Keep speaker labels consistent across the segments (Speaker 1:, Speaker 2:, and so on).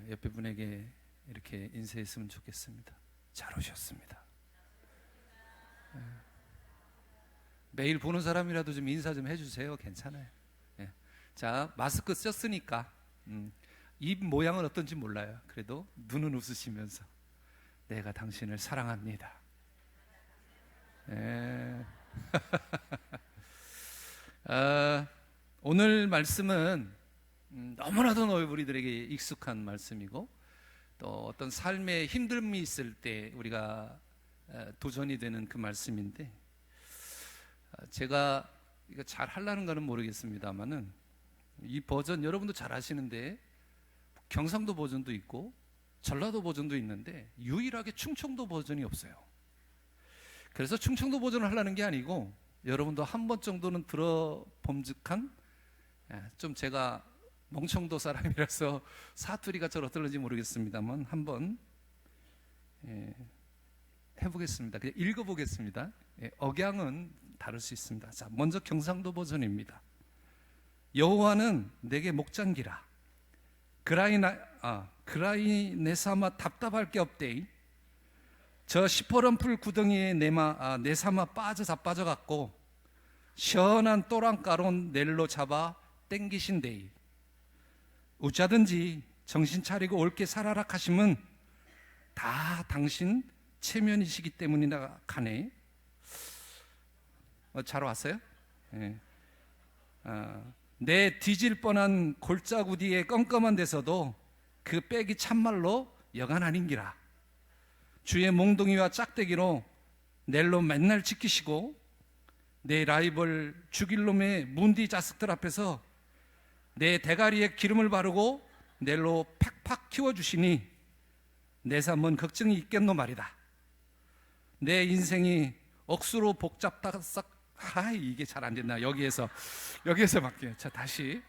Speaker 1: 옆에 분에게 이렇게 인사했으면 좋겠습니다. 잘 오셨습니다. 매일 보는 사람이라도 좀 인사 좀 해주세요. 괜찮아요. 자, 마스크 썼으니까 입 모양은 어떤지 몰라요. 그래도 눈은 웃으시면서 내가 당신을 사랑합니다. 오늘 말씀은 너무나도 우리들에게 익숙한 말씀이고, 또 어떤 삶에 힘듦이 있을 때 우리가 도전이 되는 그 말씀인데, 제가 이거 잘 하려는 거는 모르겠습니다만은 이 버전 여러분도 잘 아시는데, 경상도 버전도 있고 전라도 버전도 있는데 유일하게 충청도 버전이 없어요. 그래서 충청도 버전을 하려는 게 아니고, 여러분도 한 번 정도는 들어봄직한, 좀 제가 멍청도 사람이라서 사투리가 잘 어떨는지 모르겠습니다만 한번 해보겠습니다. 그냥 읽어보겠습니다. 억양은 다를 수 있습니다. 자, 먼저 경상도 버전입니다. 여호와는 내게 목장기라. 그라이 내 삼아 답답할 게 없대이. 저 시퍼런 풀 구덩이에 내 삼아 자빠져갖고 시원한 또랑가론 넬로 잡아 땡기신데이. 어쩌든지 정신 차리고 옳게 살아라 하시면 다 당신 체면이시기 때문이라 카네. 잘 왔어요? 내 뒤질 뻔한 골짜구디의 껌껌한 데서도 그 백이 참말로 여간 아닌기라. 주의 몽둥이와 짝대기로 넬로 맨날 지키시고 내 라이벌 죽일 놈의 문디 자식들 앞에서 내 대가리에 기름을 바르고 넬로 팍팍 키워주시니 내 삶은 걱정이 있겠노 말이다. 내 인생이 억수로 복잡다 싹. 이게 잘 안 된다. 여기에서 바뀌어요. 자, 다시.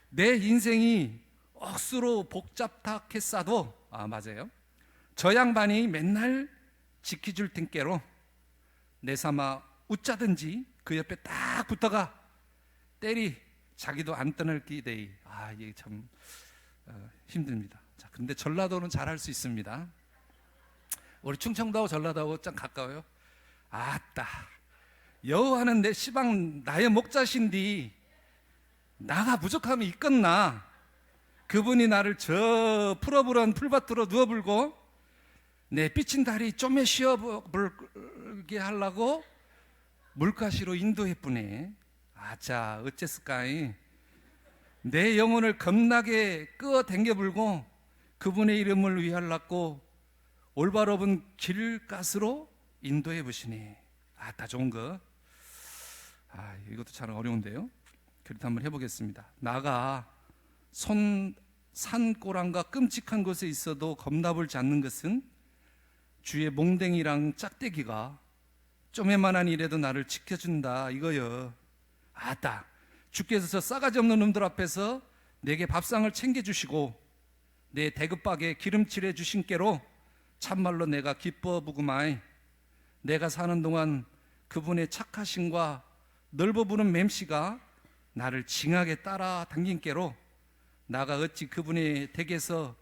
Speaker 1: 내 인생이 억수로 복잡하게 싸도, 맞아요. 저 양반이 맨날 지켜줄 텐께로 내 삼아 웃자든지 그 옆에 딱 붙어가 때리 자기도 안 떠날 기대이. 이게 참 힘듭니다. 자, 근데 전라도는 잘할 수 있습니다. 우리 충청도하고 전라도하고 좀 가까워요. 아따, 여호와는 내 시방 나의 목자신디 나가 부족함이 있겠나. 그분이 나를 저 풀어부른 풀밭으로 누워불고 내 삐친 다리 좀에 쉬어불게 하려고 물가시로 인도했쁘네. 자, 어째을까이. 내 영혼을 겁나게 끄어 댕겨불고 그분의 이름을 위하려고 올바로운 길가스로 인도해 보시니. 다 좋은 거. 이것도 참 어려운데요. 그래도 한번 해보겠습니다. 나가 산꼬랑과 끔찍한 곳에 있어도 겁나불지 않는 것은 주의 몽댕이랑 짝대기가 쪼매만한 일에도 나를 지켜준다 이거요. 주께서 저 싸가지 없는 놈들 앞에서 내게 밥상을 챙겨주시고 내 대급박에 기름칠해 주신 깨로 참말로 내가 기뻐 부구마이. 내가 사는 동안 그분의 착하심과 넓어 부는 맴씨가 나를 징하게 따라 당긴 깨로 나가 어찌 그분의 댁에서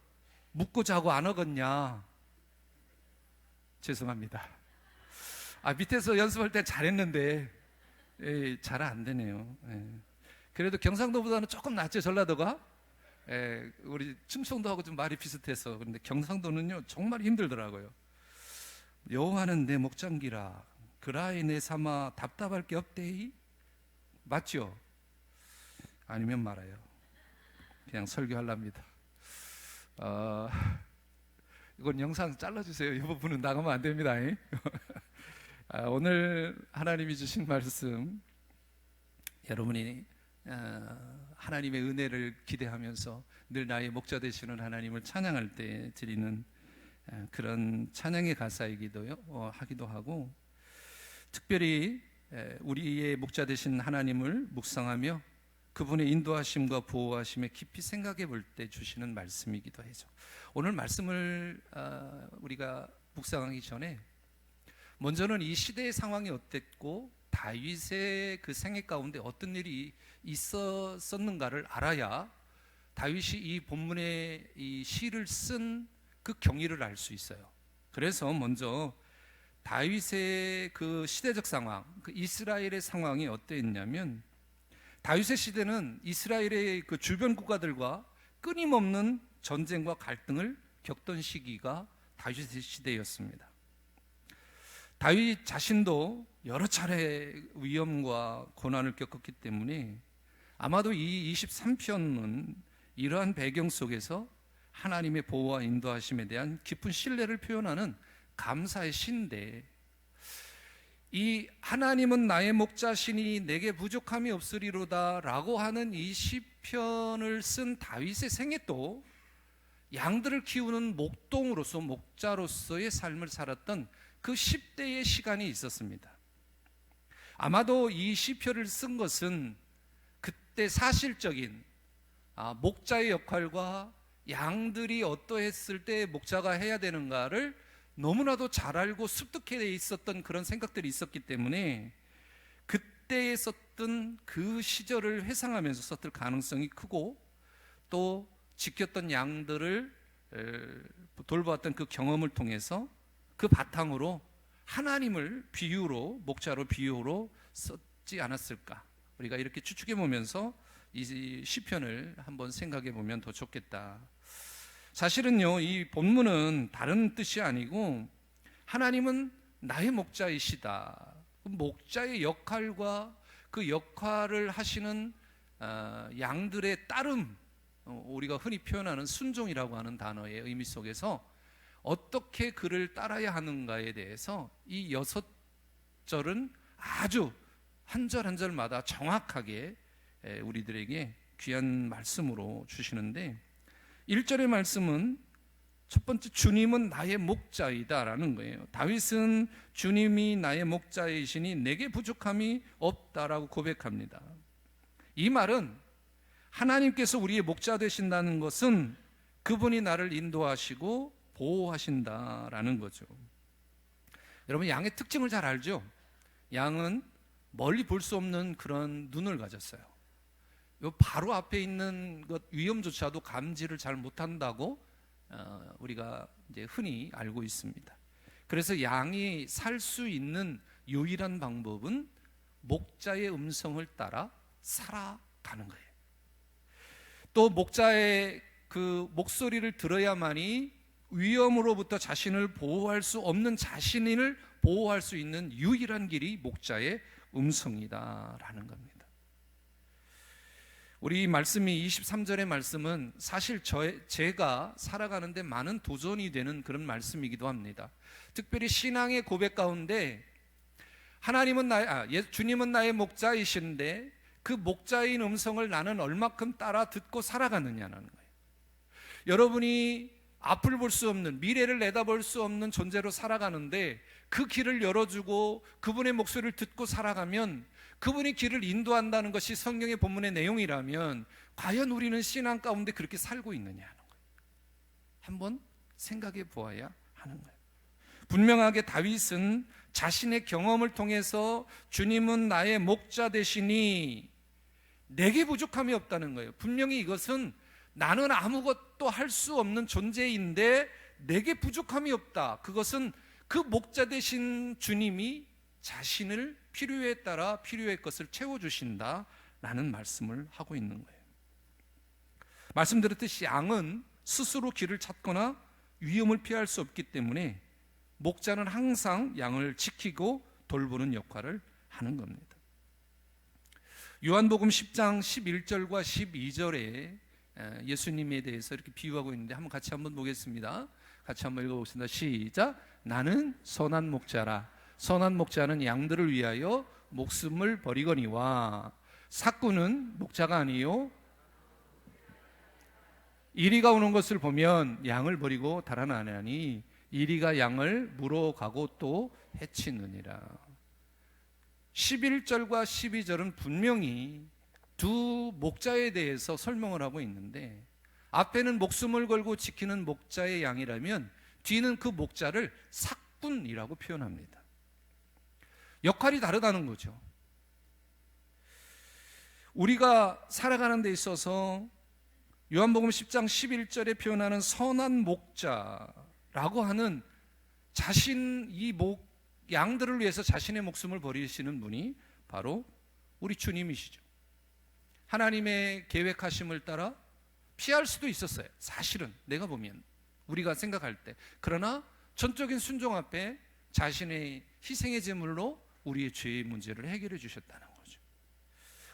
Speaker 1: 묵고 자고 안 어겄냐. 죄송합니다. 밑에서 연습할 때 잘했는데 잘 안 되네요. 그래도 경상도보다는 조금 낫죠, 전라도가. 우리 충청도하고 좀 말이 비슷해서. 그런데 경상도는요 정말 힘들더라고요. 여호와는 내 목장기라. 그라이 내 삼아 답답할 게 없대이. 맞죠? 아니면 말아요. 그냥 설교하랍니다. 이건 영상 잘라주세요. 이 부분은 나가면 안 됩니다. 오늘 하나님이 주신 말씀, 여러분이 하나님의 은혜를 기대하면서 늘 나의 목자 되시는 하나님을 찬양할 때 드리는 그런 찬양의 가사이기도 하기도 하고, 특별히 우리의 목자 되신 하나님을 묵상하며 그분의 인도하심과 보호하심에 깊이 생각해 볼 때 주시는 말씀이기도 하죠. 오늘 말씀을 우리가 묵상하기 전에 먼저는 이 시대의 상황이 어땠고 다윗의 그 생애 가운데 어떤 일이 있었는가를 알아야 다윗이 이 본문의 이 시를 쓴 그 경위를 알 수 있어요. 그래서 먼저 다윗의 그 시대적 상황, 그 이스라엘의 상황이 어땠냐면, 다윗의 시대는 이스라엘의 그 주변 국가들과 끊임없는 전쟁과 갈등을 겪던 시기가 다윗의 시대였습니다. 다윗 자신도 여러 차례 위험과 고난을 겪었기 때문에 아마도 이 23편은 이러한 배경 속에서 하나님의 보호와 인도하심에 대한 깊은 신뢰를 표현하는 감사의 시인데, 이 하나님은 나의 목자시니 내게 부족함이 없으리로다 라고 하는 이 시편을 쓴 다윗의 생애 또 양들을 키우는 목동으로서, 목자로서의 삶을 살았던 그 10대의 시간이 있었습니다. 아마도 이 시편을 쓴 것은 그때 사실적인 목자의 역할과 양들이 어떠했을 때 목자가 해야 되는가를 너무나도 잘 알고 습득해 있었던 그런 생각들이 있었기 때문에 그때에 썼던 그 시절을 회상하면서 썼을 가능성이 크고, 또 지켰던 양들을 돌보았던 그 경험을 통해서 그 바탕으로 하나님을 비유로, 목자로 비유로 썼지 않았을까, 우리가 이렇게 추측해 보면서 이 시편을 한번 생각해 보면 더 좋겠다. 사실은요, 이 본문은 다른 뜻이 아니고 하나님은 나의 목자이시다, 목자의 역할과 그 역할을 하시는 양들의 따름, 우리가 흔히 표현하는 순종이라고 하는 단어의 의미 속에서 어떻게 그를 따라야 하는가에 대해서 이 6절은 아주 한 절 한 절마다 정확하게 우리들에게 귀한 말씀으로 주시는데, 1절의 말씀은 첫 번째, 주님은 나의 목자이다 라는 거예요. 다윗은 주님이 나의 목자이시니 내게 부족함이 없다라고 고백합니다. 이 말은 하나님께서 우리의 목자 되신다는 것은 그분이 나를 인도하시고 보호하신다라는 거죠. 여러분, 양의 특징을 잘 알죠? 양은 멀리 볼 수 없는 그런 눈을 가졌어요. 바로 앞에 있는 것 위험조차도 감지를 잘 못한다고 우리가 이제 흔히 알고 있습니다. 그래서 양이 살 수 있는 유일한 방법은 목자의 음성을 따라 살아가는 거예요. 또 목자의 그 목소리를 들어야만이 위험으로부터 자신을 보호할 수 없는 자신을 보호할 수 있는 유일한 길이 목자의 음성이다라는 겁니다. 우리 말씀이 23절의 말씀은 사실 제가 살아가는데 많은 도전이 되는 그런 말씀이기도 합니다. 특별히 신앙의 고백 가운데 하나님은 주님은 나의 목자이신데 그 목자인 음성을 나는 얼마큼 따라 듣고 살아가느냐는 거예요. 여러분이 앞을 볼 수 없는, 미래를 내다볼 수 없는 존재로 살아가는데 그 길을 열어주고 그분의 목소리를 듣고 살아가면, 그분이 길을 인도한다는 것이 성경의 본문의 내용이라면 과연 우리는 신앙 가운데 그렇게 살고 있느냐 하는 거예요. 한번 생각해 보아야 하는 거예요. 분명하게 다윗은 자신의 경험을 통해서 주님은 나의 목자 되시니 내게 부족함이 없다는 거예요. 분명히 이것은 나는 아무것도 할 수 없는 존재인데 내게 부족함이 없다. 그것은 그 목자 되신 주님이 자신을 필요에 따라 필요의 것을 채워주신다라는 말씀을 하고 있는 거예요. 말씀드렸듯이 양은 스스로 길을 찾거나 위험을 피할 수 없기 때문에 목자는 항상 양을 지키고 돌보는 역할을 하는 겁니다. 요한복음 10장 11절과 12절에 예수님에 대해서 이렇게 비유하고 있는데 같이 한번 보겠습니다. 같이 한번 읽어보겠습니다. 시작. 나는 선한 목자라. 선한 목자는 양들을 위하여 목숨을 버리거니와 삭구는 목자가 아니요 이리가 오는 것을 보면 양을 버리고 달아나니 이리가 양을 물어가고 또 해치느니라. 11절과 12절은 분명히 두 목자에 대해서 설명을 하고 있는데, 앞에는 목숨을 걸고 지키는 목자의 양이라면 뒤는 그 목자를 삭군이라고 표현합니다. 역할이 다르다는 거죠. 우리가 살아가는 데 있어서 요한복음 10장 11절에 표현하는 선한 목자라고 하는 양들을 위해서 자신의 목숨을 버리시는 분이 바로 우리 주님이시죠. 하나님의 계획하심을 따라 피할 수도 있었어요. 사실은 내가 보면, 우리가 생각할 때. 그러나 전적인 순종 앞에 자신의 희생의 제물로 우리의 죄의 문제를 해결해 주셨다는 거죠.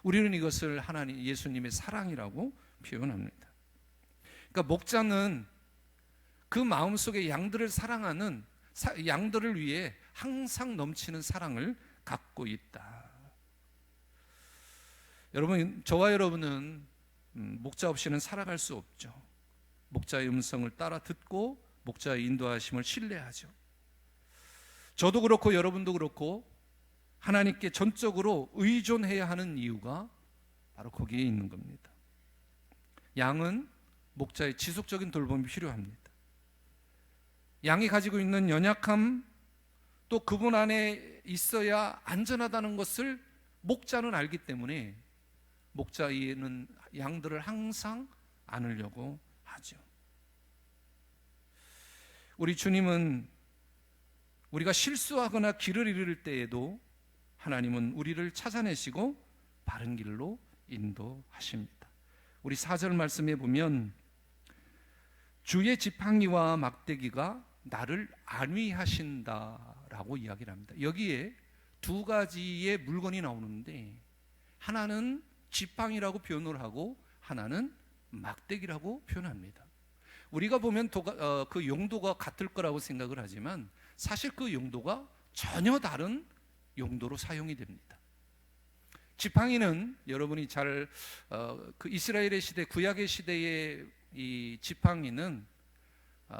Speaker 1: 우리는 이것을 하나님 예수님의 사랑이라고 표현합니다. 그러니까 목자는 그 마음속에 양들을 사랑하는, 양들을 위해 항상 넘치는 사랑을 갖고 있다. 여러분, 저와 여러분은 목자 없이는 살아갈 수 없죠. 목자의 음성을 따라 듣고 목자의 인도하심을 신뢰하죠. 저도 그렇고 여러분도 그렇고 하나님께 전적으로 의존해야 하는 이유가 바로 거기에 있는 겁니다. 양은 목자의 지속적인 돌봄이 필요합니다. 양이 가지고 있는 연약함, 또 그분 안에 있어야 안전하다는 것을 목자는 알기 때문에 목자는 양들을 항상 안으려고 하죠. 우리 주님은 우리가 실수하거나 길을 잃을 때에도 하나님은 우리를 찾아내시고 바른 길로 인도하십니다. 우리 4절 말씀에 보면 주의 지팡이와 막대기가 나를 안위하신다라고 이야기를 합니다. 여기에 두 가지의 물건이 나오는데 하나는 지팡이라고 표현을 하고 하나는 막대기라고 표현합니다. 우리가 보면 그 용도가 같을 거라고 생각을 하지만 사실 그 용도가 전혀 다른 용도로 사용이 됩니다. 지팡이는 여러분이 그 이스라엘의 시대, 구약의 시대의 이 지팡이는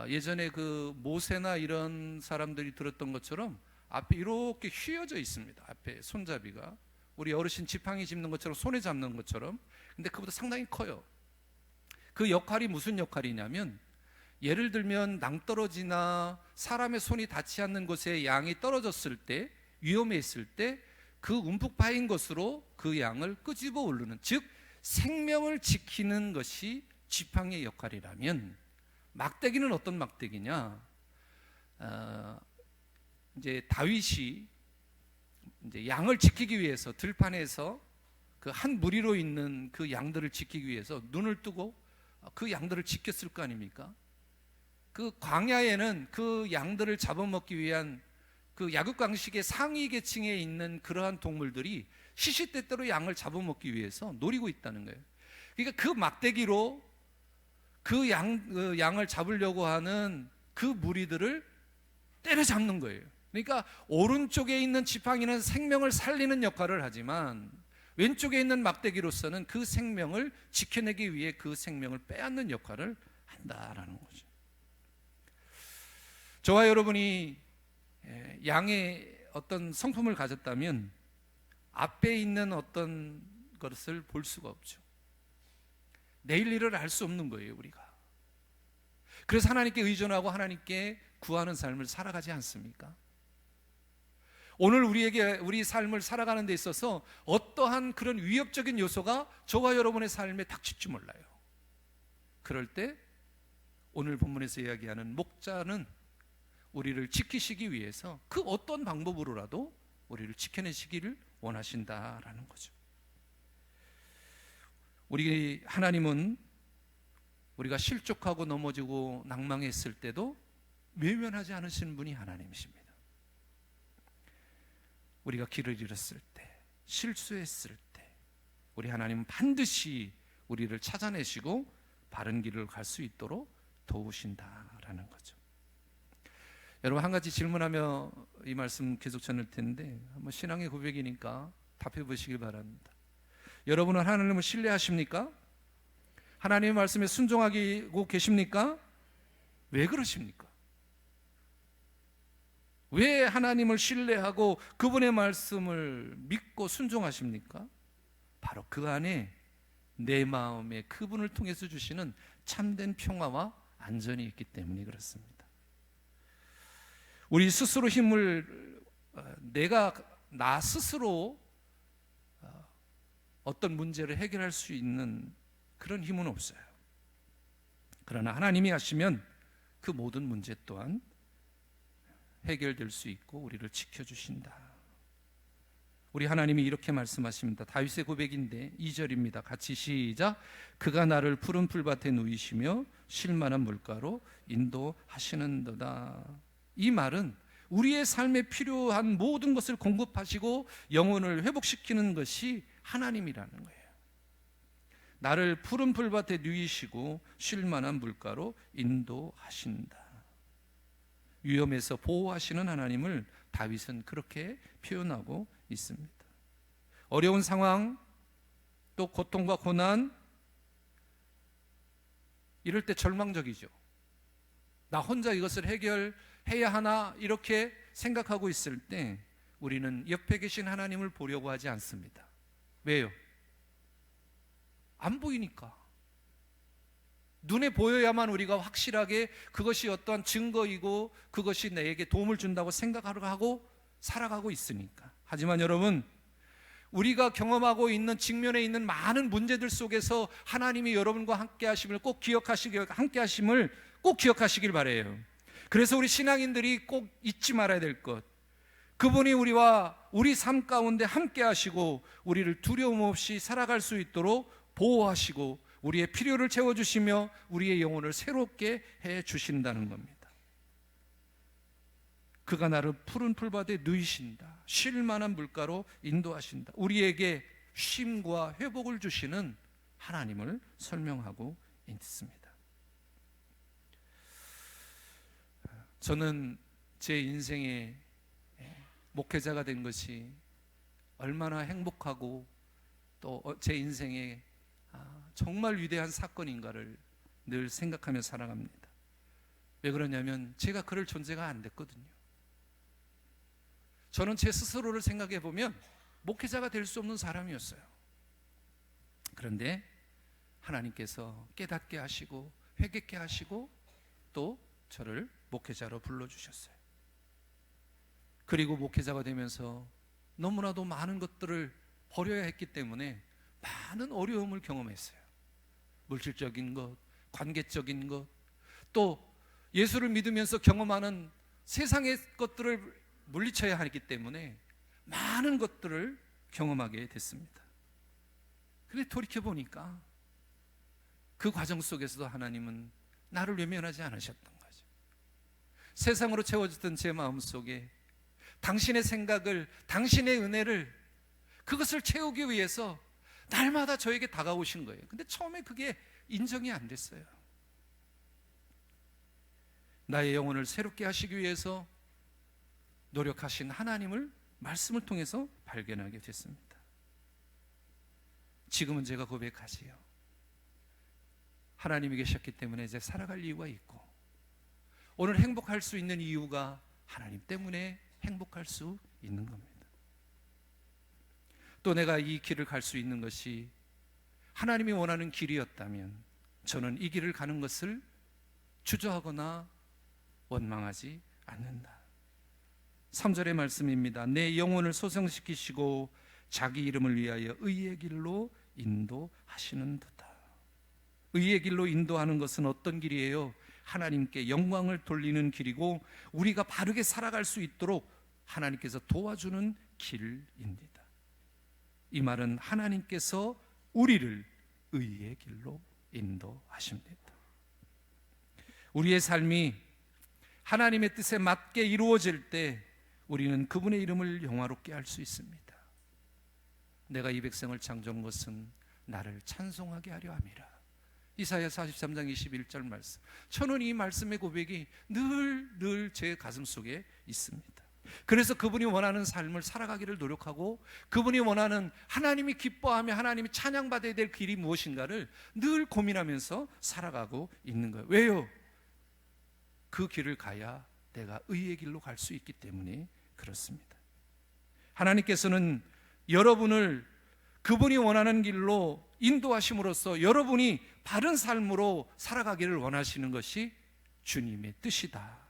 Speaker 1: 예전에 그 모세나 이런 사람들이 들었던 것처럼 앞에 이렇게 휘어져 있습니다. 앞에 손잡이가 우리 어르신 지팡이 짚는 것처럼 손에 잡는 것처럼. 근데 그보다 상당히 커요. 그 역할이 무슨 역할이냐면, 예를 들면 낭떠러지나 사람의 손이 닿지 않는 곳에 양이 떨어졌을 때, 위험했을 때 그 움푹 파인 것으로 그 양을 끄집어 오르는, 즉 생명을 지키는 것이 지팡이의 역할이라면, 막대기는 어떤 막대기냐? 이제 다윗이 이제 양을 지키기 위해서 들판에서 그 한 무리로 있는 그 양들을 지키기 위해서 눈을 뜨고 그 양들을 지켰을 거 아닙니까? 그 광야에는 그 양들을 잡아먹기 위한 그 야급강식의 상위 계층에 있는 그러한 동물들이 시시때때로 양을 잡아먹기 위해서 노리고 있다는 거예요. 그러니까 그 막대기로 그 양을 잡으려고 하는 그 무리들을 때려잡는 거예요. 그러니까 오른쪽에 있는 지팡이는 생명을 살리는 역할을 하지만 왼쪽에 있는 막대기로서는 그 생명을 지켜내기 위해 그 생명을 빼앗는 역할을 한다라는 거죠. 저와 여러분이 양의 어떤 성품을 가졌다면 앞에 있는 어떤 것을 볼 수가 없죠. 내일 일을 알 수 없는 거예요, 우리가. 그래서 하나님께 의존하고 하나님께 구하는 삶을 살아가지 않습니까? 오늘 우리 삶을 살아가는 데 있어서 어떠한 그런 위협적인 요소가 저와 여러분의 삶에 닥칠지 몰라요. 그럴 때 오늘 본문에서 이야기하는 목자는 우리를 지키시기 위해서 그 어떤 방법으로라도 우리를 지켜내시기를 원하신다라는 거죠. 우리 하나님은 우리가 실족하고 넘어지고 낭망했을 때도 외면하지 않으시는 분이 하나님이십니다. 우리가 길을 잃었을 때, 실수했을 때 우리 하나님은 반드시 우리를 찾아내시고 바른 길을 갈 수 있도록 도우신다라는 거죠. 여러분, 한 가지 질문하며 이 말씀 계속 전할 텐데 한번 신앙의 고백이니까 답해 보시길 바랍니다. 여러분은 하나님을 신뢰하십니까? 하나님의 말씀에 순종하고 계십니까? 왜 그러십니까? 왜 하나님을 신뢰하고 그분의 말씀을 믿고 순종하십니까? 바로 그 안에 내 마음에 그분을 통해서 주시는 참된 평화와 안전이 있기 때문에 그렇습니다. 우리 스스로 나 스스로 어떤 문제를 해결할 수 있는 그런 힘은 없어요. 그러나 하나님이 하시면 그 모든 문제 또한 해결될 수 있고 우리를 지켜주신다. 우리 하나님이 이렇게 말씀하십니다. 다윗의 고백인데 2절입니다. 같이 시작. 그가 나를 푸른 풀밭에 누이시며 쉴만한 물가로 인도하시는도다. 이 말은 우리의 삶에 필요한 모든 것을 공급하시고 영혼을 회복시키는 것이 하나님이라는 거예요. 나를 푸른 풀밭에 누이시고 쉴만한 물가로 인도하신다. 위험에서 보호하시는 하나님을 다윗은 그렇게 표현하고 있습니다. 어려운 상황, 또 고통과 고난, 이럴 때 절망적이죠. 나 혼자 이것을 해결해야 하나 이렇게 생각하고 있을 때 우리는 옆에 계신 하나님을 보려고 하지 않습니다. 왜요? 안 보이니까. 눈에 보여야만 우리가 확실하게 그것이 어떠한 증거이고 그것이 내게 도움을 준다고 생각하고 살아가고 있으니까. 하지만 여러분, 우리가 경험하고 있는 직면에 있는 많은 문제들 속에서 하나님이 여러분과 함께 하심을 꼭 기억하시길 바라요. 그래서 우리 신앙인들이 꼭 잊지 말아야 될 것, 그분이 우리와 우리 삶 가운데 함께 하시고 우리를 두려움 없이 살아갈 수 있도록 보호하시고 우리의 필요를 채워주시며 우리의 영혼을 새롭게 해주신다는 겁니다. 그가 나를 푸른 풀밭에 누이신다. 쉴 만한 물가로 인도하신다. 우리에게 쉼과 회복을 주시는 하나님을 설명하고 있습니다. 저는 제 인생에 목회자가 된 것이 얼마나 행복하고 또 제 인생에 정말 위대한 사건인가를 늘 생각하며 살아갑니다. 왜 그러냐면 제가 그럴 존재가 안 됐거든요. 저는 제 스스로를 생각해 보면 목회자가 될 수 없는 사람이었어요. 그런데 하나님께서 깨닫게 하시고 회개케 하시고 또 저를 목회자로 불러주셨어요. 그리고 목회자가 되면서 너무나도 많은 것들을 버려야 했기 때문에 많은 어려움을 경험했어요. 물질적인 것, 관계적인 것, 또 예수를 믿으면서 경험하는 세상의 것들을 물리쳐야 하기 때문에 많은 것들을 경험하게 됐습니다. 그런데 돌이켜보니까 그 과정 속에서도 하나님은 나를 외면하지 않으셨던 거죠. 세상으로 채워졌던 제 마음속에 당신의 생각을, 당신의 은혜를, 그것을 채우기 위해서 날마다 저에게 다가오신 거예요. 근데 처음에 그게 인정이 안 됐어요. 나의 영혼을 새롭게 하시기 위해서 노력하신 하나님을 말씀을 통해서 발견하게 됐습니다. 지금은 제가 고백하지요. 하나님이 계셨기 때문에 이제 살아갈 이유가 있고, 오늘 행복할 수 있는 이유가 하나님 때문에 행복할 수 있는 겁니다. 또 내가 이 길을 갈 수 있는 것이 하나님이 원하는 길이었다면 저는 이 길을 가는 것을 주저하거나 원망하지 않는다. 3절의 말씀입니다. 내 영혼을 소생시키시고 자기 이름을 위하여 의의 길로 인도하시는도다. 의의 길로 인도하는 것은 어떤 길이에요? 하나님께 영광을 돌리는 길이고 우리가 바르게 살아갈 수 있도록 하나님께서 도와주는 길입니다. 이 말은 하나님께서 우리를 의의 길로 인도하십니다. 우리의 삶이 하나님의 뜻에 맞게 이루어질 때 우리는 그분의 이름을 영화롭게 할 수 있습니다. 내가 이 백성을 창조한 것은 나를 찬송하게 하려 함이라. 이사야 43장 21절 말씀. 저는 이 말씀의 고백이 늘 제 가슴 속에 있습니다. 그래서 그분이 원하는 삶을 살아가기를 노력하고 그분이 원하는, 하나님이 기뻐하며 하나님이 찬양받아야 될 길이 무엇인가를 늘 고민하면서 살아가고 있는 거예요. 왜요? 그 길을 가야 내가 의의 길로 갈 수 있기 때문에 그렇습니다. 하나님께서는 여러분을 그분이 원하는 길로 인도하심으로써 여러분이 바른 삶으로 살아가기를 원하시는 것이 주님의 뜻이다.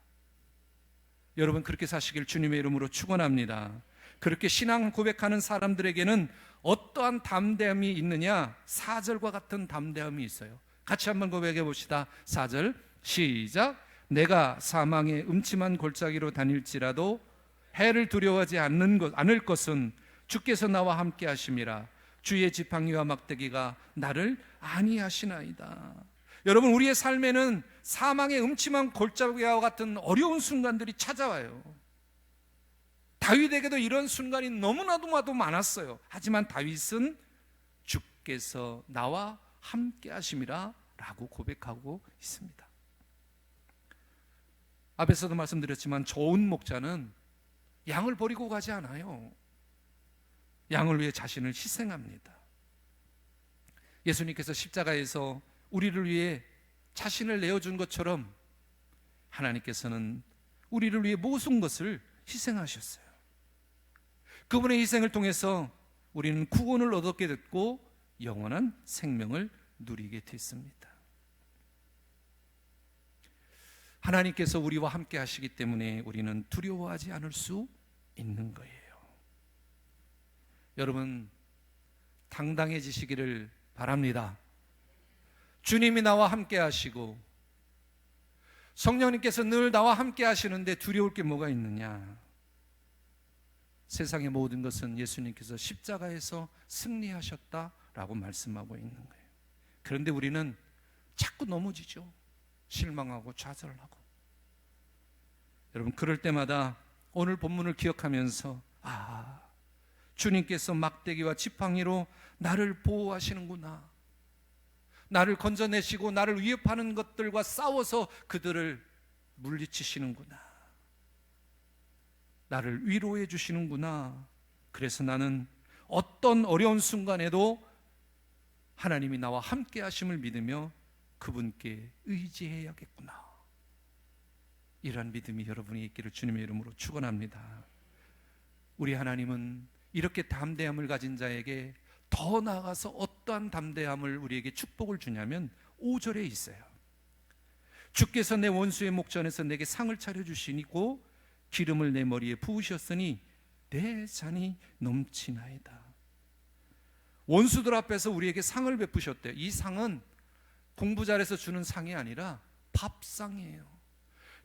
Speaker 1: 여러분 그렇게 사시길 주님의 이름으로 축원합니다. 그렇게 신앙 고백하는 사람들에게는 어떠한 담대함이 있느냐? 4절과 같은 담대함이 있어요. 같이 한번 고백해 봅시다. 4절 시작. 내가 사망의 음침한 골짜기로 다닐지라도 해를 두려워하지 않을 것은 주께서 나와 함께 하심이라. 주의 지팡이와 막대기가 나를 안위하시나이다. 여러분, 우리의 삶에는 사망의 음침한 골짜기와 같은 어려운 순간들이 찾아와요. 다윗에게도 이런 순간이 너무나도 많았어요. 하지만 다윗은 주께서 나와 함께 하심이라 라고 고백하고 있습니다. 앞에서도 말씀드렸지만 좋은 목자는 양을 버리고 가지 않아요. 양을 위해 자신을 희생합니다. 예수님께서 십자가에서 우리를 위해 자신을 내어준 것처럼 하나님께서는 우리를 위해 모든 것을 희생하셨어요. 그분의 희생을 통해서 우리는 구원을 얻게 됐고 영원한 생명을 누리게 됐습니다. 하나님께서 우리와 함께 하시기 때문에 우리는 두려워하지 않을 수 있는 거예요. 여러분, 당당해지시기를 바랍니다. 주님이 나와 함께 하시고 성령님께서 늘 나와 함께 하시는데 두려울 게 뭐가 있느냐? 세상의 모든 것은 예수님께서 십자가에서 승리하셨다라고 말씀하고 있는 거예요. 그런데 우리는 자꾸 넘어지죠. 실망하고 좌절하고. 여러분, 그럴 때마다 오늘 본문을 기억하면서 주님께서 막대기와 지팡이로 나를 보호하시는구나. 나를 건져내시고 나를 위협하는 것들과 싸워서 그들을 물리치시는구나. 나를 위로해 주시는구나. 그래서 나는 어떤 어려운 순간에도 하나님이 나와 함께 하심을 믿으며 그분께 의지해야겠구나. 이러한 믿음이 여러분이 있기를 주님의 이름으로 축원합니다. 우리 하나님은 이렇게 담대함을 가진 자에게 더 나아가서 어떠한 담대함을 우리에게 축복을 주냐면 5절에 있어요. 주께서 내 원수의 목전에서 내게 상을 차려주시고 기름을 내 머리에 부으셨으니 내 잔이 넘치나이다. 원수들 앞에서 우리에게 상을 베푸셨대요. 이 상은 공부 잘해서 주는 상이 아니라 밥상이에요.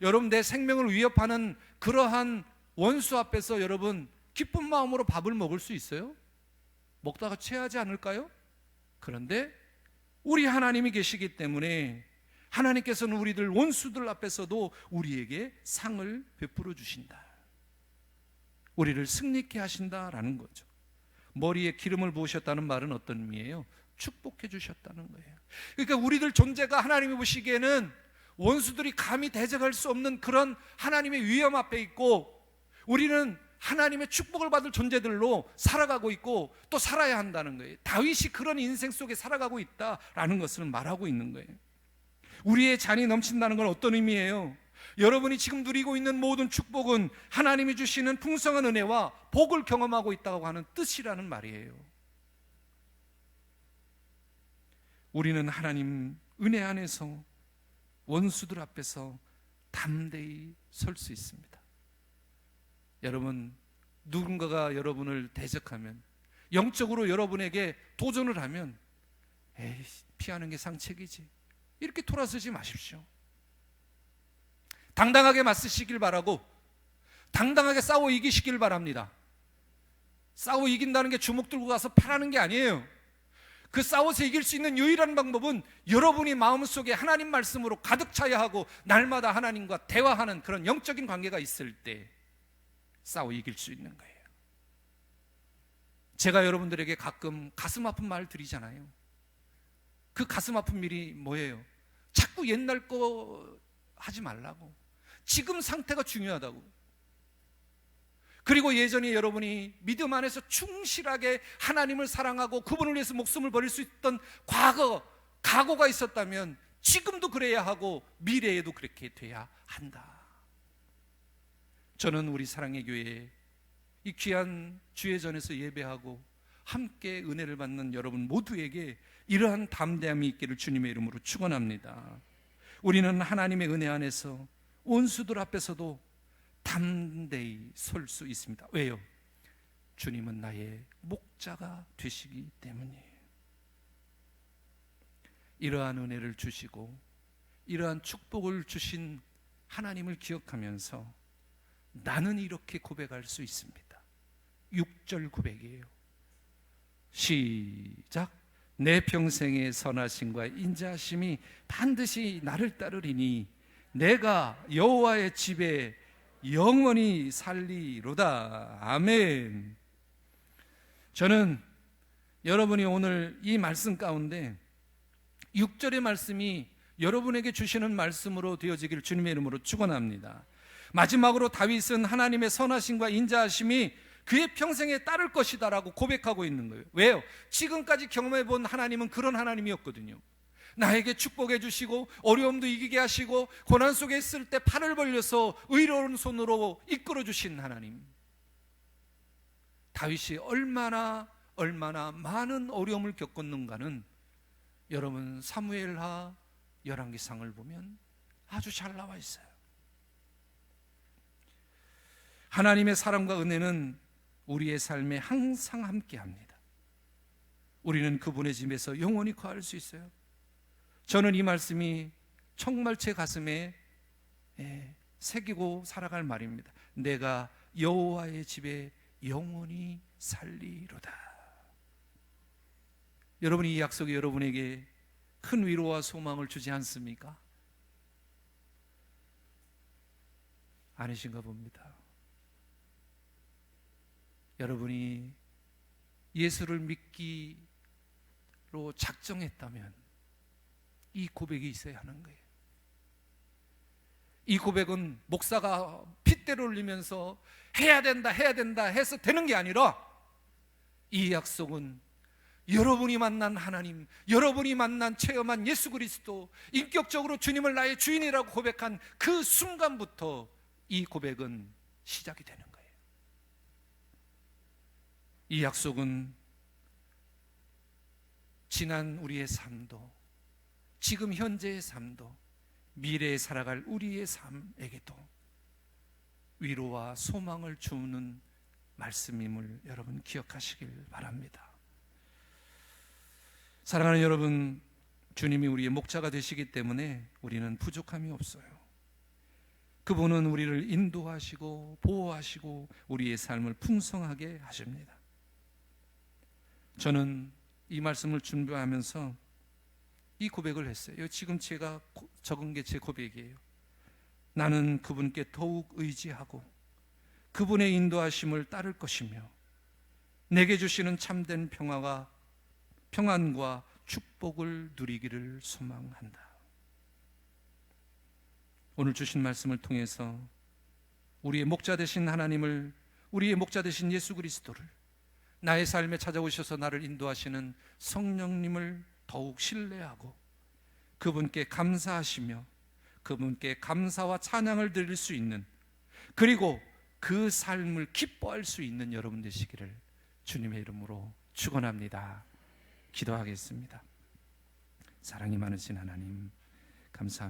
Speaker 1: 여러분, 내 생명을 위협하는 그러한 원수 앞에서 여러분 기쁜 마음으로 밥을 먹을 수 있어요? 먹다가 체하지 않을까요? 그런데 우리 하나님이 계시기 때문에 하나님께서는 우리들 원수들 앞에서도 우리에게 상을 베풀어 주신다. 우리를 승리케 하신다라는 거죠. 머리에 기름을 부으셨다는 말은 어떤 의미예요? 축복해 주셨다는 거예요. 그러니까 우리들 존재가 하나님이 보시기에는 원수들이 감히 대적할 수 없는 그런 하나님의 위엄 앞에 있고, 우리는 하나님의 축복을 받을 존재들로 살아가고 있고 또 살아야 한다는 거예요. 다윗이 그런 인생 속에 살아가고 있다라는 것을 말하고 있는 거예요. 우리의 잔이 넘친다는 건 어떤 의미예요? 여러분이 지금 누리고 있는 모든 축복은 하나님이 주시는 풍성한 은혜와 복을 경험하고 있다고 하는 뜻이라는 말이에요. 우리는 하나님 은혜 안에서 원수들 앞에서 담대히 설 수 있습니다. 여러분, 누군가가 여러분을 대적하면, 영적으로 여러분에게 도전을 하면 에이, 피하는 게 상책이지, 이렇게 돌아서지 마십시오. 당당하게 맞서시길 바라고 당당하게 싸워 이기시길 바랍니다. 싸워 이긴다는 게 주먹 들고 가서 패라는 게 아니에요. 그 싸워서 이길 수 있는 유일한 방법은 여러분이 마음속에 하나님 말씀으로 가득 차야 하고 날마다 하나님과 대화하는 그런 영적인 관계가 있을 때 싸워 이길 수 있는 거예요. 제가 여러분들에게 가끔 가슴 아픈 말 드리잖아요. 그 가슴 아픈 일이 뭐예요? 자꾸 옛날 거 하지 말라고. 지금 상태가 중요하다고. 그리고 예전에 여러분이 믿음 안에서 충실하게 하나님을 사랑하고 그분을 위해서 목숨을 버릴 수 있던 각오가 있었다면 지금도 그래야 하고 미래에도 그렇게 돼야 한다. 저는 우리 사랑의 교회에 이 귀한 주의 전에서 예배하고 함께 은혜를 받는 여러분 모두에게 이러한 담대함이 있기를 주님의 이름으로 축원합니다. 우리는 하나님의 은혜 안에서 원수들 앞에서도 담대히 설 수 있습니다. 왜요? 주님은 나의 목자가 되시기 때문이에요. 이러한 은혜를 주시고 이러한 축복을 주신 하나님을 기억하면서 나는 이렇게 고백할 수 있습니다. 6절 고백이에요. 시작. 내 평생의 선하심과 인자하심이 반드시 나를 따르리니 내가 여호와의 집에 영원히 살리로다. 아멘. 저는 여러분이 오늘 이 말씀 가운데 6절의 말씀이 여러분에게 주시는 말씀으로 되어지기를 주님의 이름으로 축원합니다. 마지막으로 다윗은 하나님의 선하심과 인자하심이 그의 평생에 따를 것이다라고 고백하고 있는 거예요. 왜요? 지금까지 경험해 본 하나님은 그런 하나님이었거든요. 나에게 축복해 주시고 어려움도 이기게 하시고 고난 속에 있을 때 팔을 벌려서 의로운 손으로 이끌어 주신 하나님. 다윗이 얼마나 많은 어려움을 겪었는가는 여러분 사무엘하 열왕기상을 보면 아주 잘 나와 있어요. 하나님의 사랑과 은혜는 우리의 삶에 항상 함께합니다. 우리는 그분의 집에서 영원히 거할 수 있어요. 저는 이 말씀이 정말 제 가슴에 새기고 살아갈 말입니다. 내가 여호와의 집에 영원히 살리로다. 여러분, 이 약속이 여러분에게 큰 위로와 소망을 주지 않습니까? 아니신가 봅니다. 여러분이 예수를 믿기로 작정했다면 이 고백이 있어야 하는 거예요. 이 고백은 목사가 핏대를 올리면서 해야 된다 해서 되는 게 아니라 이 약속은 여러분이 만난 하나님, 여러분이 만난 체험한 예수 그리스도, 인격적으로 주님을 나의 주인이라고 고백한 그 순간부터 이 고백은 시작이 되는 거예요. 이 약속은 지난 우리의 삶도, 지금 현재의 삶도, 미래에 살아갈 우리의 삶에게도 위로와 소망을 주는 말씀임을 여러분 기억하시길 바랍니다. 사랑하는 여러분, 주님이 우리의 목자가 되시기 때문에 우리는 부족함이 없어요. 그분은 우리를 인도하시고 보호하시고 우리의 삶을 풍성하게 하십니다. 저는 이 말씀을 준비하면서 이 고백을 했어요. 지금 제가 적은 게 제 고백이에요. 나는 그분께 더욱 의지하고 그분의 인도하심을 따를 것이며 내게 주시는 참된 평안과 축복을 누리기를 소망한다. 오늘 주신 말씀을 통해서 우리의 목자 되신 하나님을, 우리의 목자 되신 예수 그리스도를, 나의 삶에 찾아오셔서 나를 인도하시는 성령님을 더욱 신뢰하고 그분께 감사하시며 그분께 감사와 찬양을 드릴 수 있는, 그리고 그 삶을 기뻐할 수 있는 여러분 되시기를 주님의 이름으로 축원합니다. 기도하겠습니다. 사랑이 많으신 하나님, 감사합니다.